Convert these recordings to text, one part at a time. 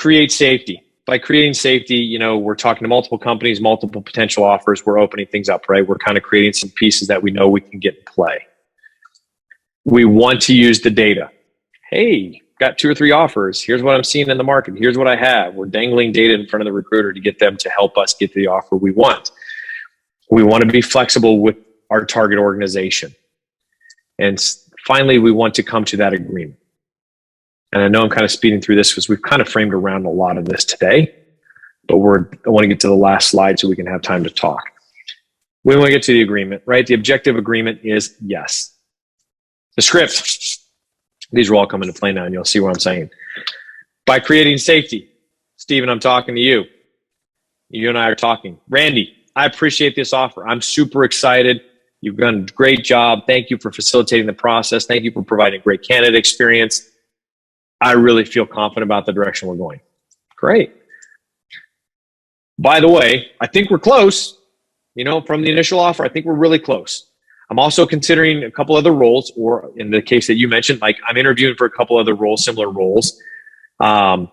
create safety. By creating safety, you know, we're talking to multiple companies, multiple potential offers. We're opening things up, right? We're kind of creating some pieces that we know we can get in play. We want to use the data. Hey, got 2 or 3 offers. Here's what I'm seeing in the market. Here's what I have. We're dangling data in front of the recruiter to get them to help us get the offer we want. We want to be flexible with our target organization. And finally, we want to come to that agreement. And I know I'm kind of speeding through this because we've kind of framed around a lot of this today, but I want to get to the last slide so we can have time to talk. We want to get to the agreement, right? The objective agreement is yes. The script, these are all coming into play now and you'll see what I'm saying. By creating safety, Stephen, I'm talking to you. You and I are talking. Randy, I appreciate this offer. I'm super excited. You've done a great job. Thank you for facilitating the process. Thank you for providing a great candidate experience. I really feel confident about the direction we're going. Great. By the way, I think we're close. You know, from the initial offer, I think we're really close. I'm also considering a couple other roles, or in the case that you mentioned, like I'm interviewing for a couple other roles, similar roles. And,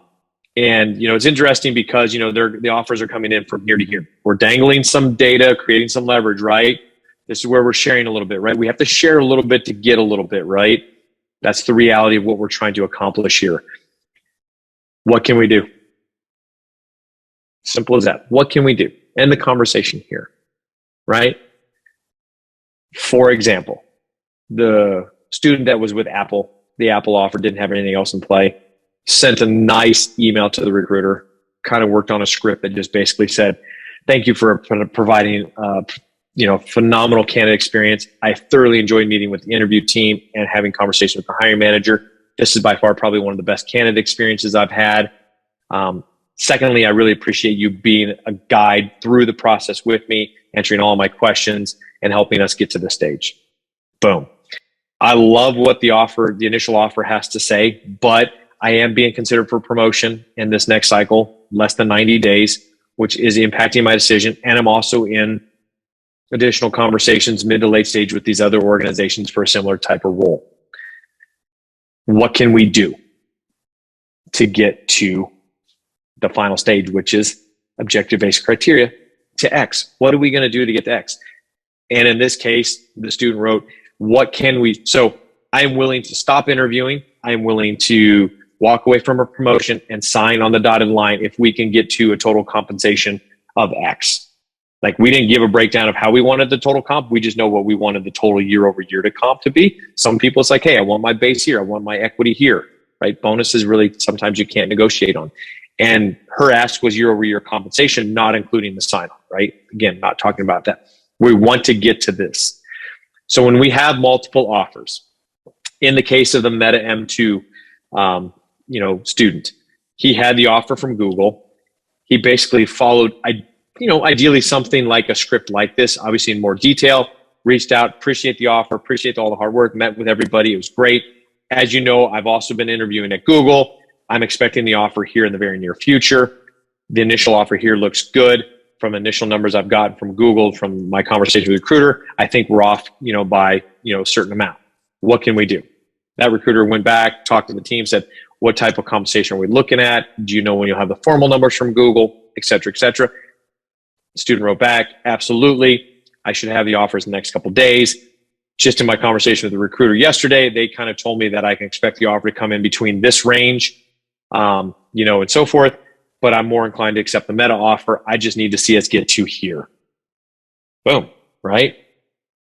you know, it's interesting because, you know, the offers are coming in from here to here. We're dangling some data, creating some leverage, right? This is where we're sharing a little bit, right? We have to share a little bit to get a little bit, right? That's the reality of what we're trying to accomplish here. What can we do? Simple as that. What can we do? End the conversation here, right? For example, the student that was with Apple, the Apple offer didn't have anything else in play, sent a nice email to the recruiter, kind of worked on a script that just basically said, thank you for providing you know, phenomenal candidate experience. I thoroughly enjoyed meeting with the interview team and having conversations with the hiring manager. This is by far probably one of the best candidate experiences I've had. Secondly, I really appreciate you being a guide through the process with me, answering all my questions and helping us get to this stage. Boom. I love what the initial offer has to say, but I am being considered for promotion in this next cycle, less than 90 days, which is impacting my decision. And I'm also in additional conversations mid to late stage with these other organizations for a similar type of role. What can we do to get to the final stage, which is objective-based criteria to X? What are we going to do to get to X? And in this case, the student wrote, what can we, so I'm willing to stop interviewing. I'm willing to walk away from a promotion and sign on the dotted line if we can get to a total compensation of X. Like, we didn't give a breakdown of how we wanted the total comp. We just know what we wanted the total year over year to comp to be. Some people, it's like, hey, I want my base here. I want my equity here, right? Bonuses really sometimes you can't negotiate on. And her ask was year over year compensation, not including the sign-on, right? Again, not talking about that. We want to get to this. So when we have multiple offers, in the case of the Meta M2 you know, student, he had the offer from Google. He basically followed, ideally something like a script like this, obviously in more detail, reached out, appreciate the offer, appreciate all the hard work, met with everybody. It was great. As you know, I've also been interviewing at Google. I'm expecting the offer here in the very near future. The initial offer here looks good. From initial numbers I've gotten from Google, from my conversation with the recruiter, I think we're off, by, a certain amount. What can we do? That recruiter went back, talked to the team, said, what type of compensation are we looking at? Do you know when you'll have the formal numbers from Google, et cetera, et cetera? The student wrote back, absolutely. I should have the offers in the next couple of days. Just in my conversation with the recruiter yesterday, they kind of told me that I can expect the offer to come in between this range, and so forth. But I'm more inclined to accept the Meta offer. I just need to see us get to here. Boom, right?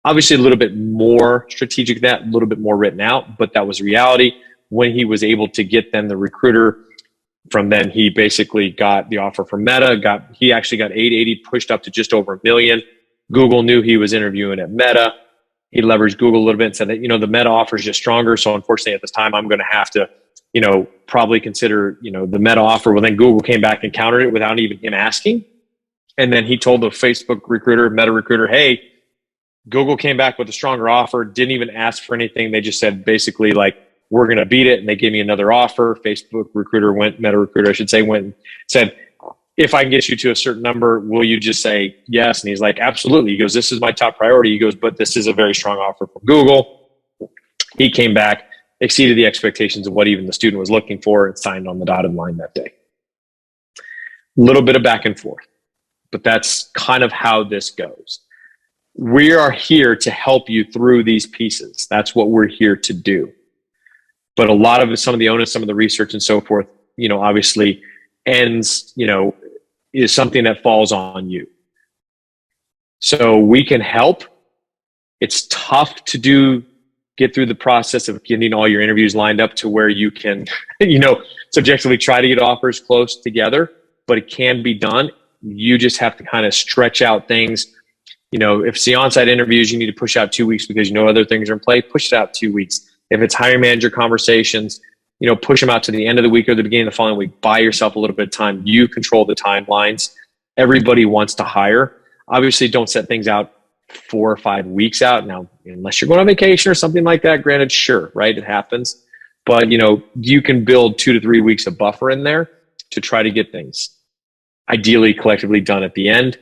Obviously a little bit more strategic than that, a little bit more written out, but that was reality. When he was able to get then the recruiter, from then he basically got the offer from Meta, he actually got 880, pushed up to just over $1 million. Google knew he was interviewing at Meta. He leveraged Google a little bit and said that, the Meta offer is just stronger. So unfortunately at this time, I'm going to have to, probably consider, the Meta offer. Well, then Google came back and countered it without even him asking. And then he told the Facebook recruiter, Meta recruiter, hey, Google came back with a stronger offer, didn't even ask for anything. They just said basically like, we're going to beat it. And they gave me another offer. Facebook recruiter Meta recruiter, I should say, went and said, if I can get you to a certain number, will you just say yes? And he's like, absolutely. He goes, this is my top priority. He goes, but this is a very strong offer from Google. He came back, exceeded the expectations of what even the student was looking for, and signed on the dotted line that day. little bit of back and forth, but that's kind of how this goes. We are here to help you through these pieces. That's what we're here to do. But a lot of it, some of the onus, some of the research and so forth, obviously ends, is something that falls on you. So we can help. It's tough to get through the process of getting all your interviews lined up to where you can, subjectively try to get offers close together, but it can be done. You just have to kind of stretch out things. If it's the on-site interviews, you need to push out 2 weeks because other things are in play, push it out 2 weeks. If it's hiring manager conversations, push them out to the end of the week or the beginning of the following week. Buy yourself a little bit of time. You control the timelines. Everybody wants to hire. Obviously, don't set things out 4 or 5 weeks out. Now, unless you're going on vacation or something like that, granted, sure, right? It happens. But, you can build 2 to 3 weeks of buffer in there to try to get things ideally collectively done at the end.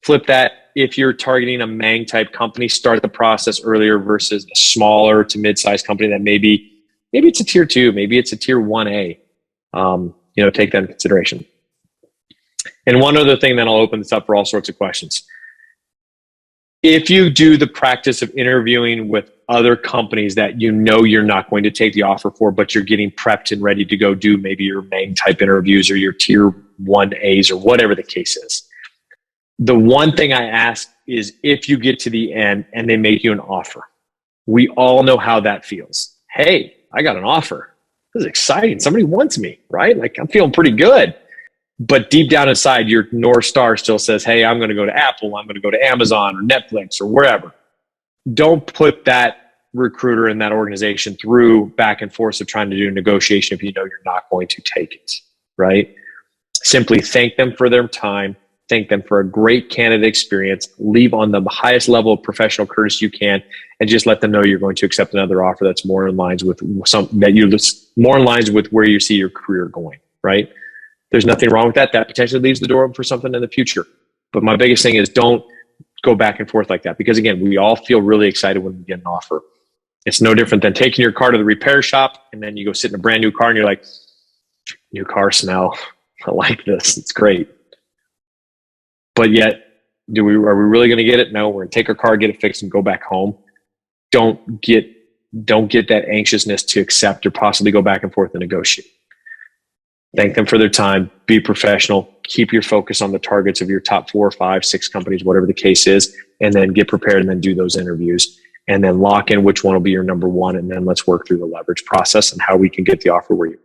Flip that. If you're targeting a FAANG type company, start the process earlier versus a smaller to mid-sized company that maybe it's a tier 2, maybe it's a tier 1A. Take that into consideration. And one other thing, then I'll open this up for all sorts of questions. If you do the practice of interviewing with other companies that you're not going to take the offer for, but you're getting prepped and ready to go do maybe your FAANG type interviews or your tier 1As or whatever the case is, the one thing I ask is if you get to the end and they make you an offer, we all know how that feels. Hey, I got an offer. This is exciting. Somebody wants me, right? Like I'm feeling pretty good. But deep down inside, your North Star still says, hey, I'm going to go to Apple. I'm going to go to Amazon or Netflix or wherever. Don't put that recruiter in that organization through back and forth of trying to do a negotiation if you know you're not going to take it, right? Simply thank them for their time. Thank them for a great candidate experience. Leave on the highest level of professional courtesy you can, and just let them know you're going to accept another offer that's more in lines with where you see your career going. Right? There's nothing wrong with that. That potentially leaves the door open for something in the future. But my biggest thing is don't go back and forth like that, because again, we all feel really excited when we get an offer. It's no different than taking your car to the repair shop and then you go sit in a brand new car and you're like, new car smell. I like this. It's great. But yet, are we really going to get it? No, we're going to take our car, get it fixed, and go back home. Don't get that anxiousness to accept or possibly go back and forth and negotiate. Thank them for their time. Be professional. Keep your focus on the targets of your top 4 or 5, 6 companies, whatever the case is, and then get prepared and then do those interviews. And then lock in which one will be your number one, and then let's work through the leverage process and how we can get the offer where you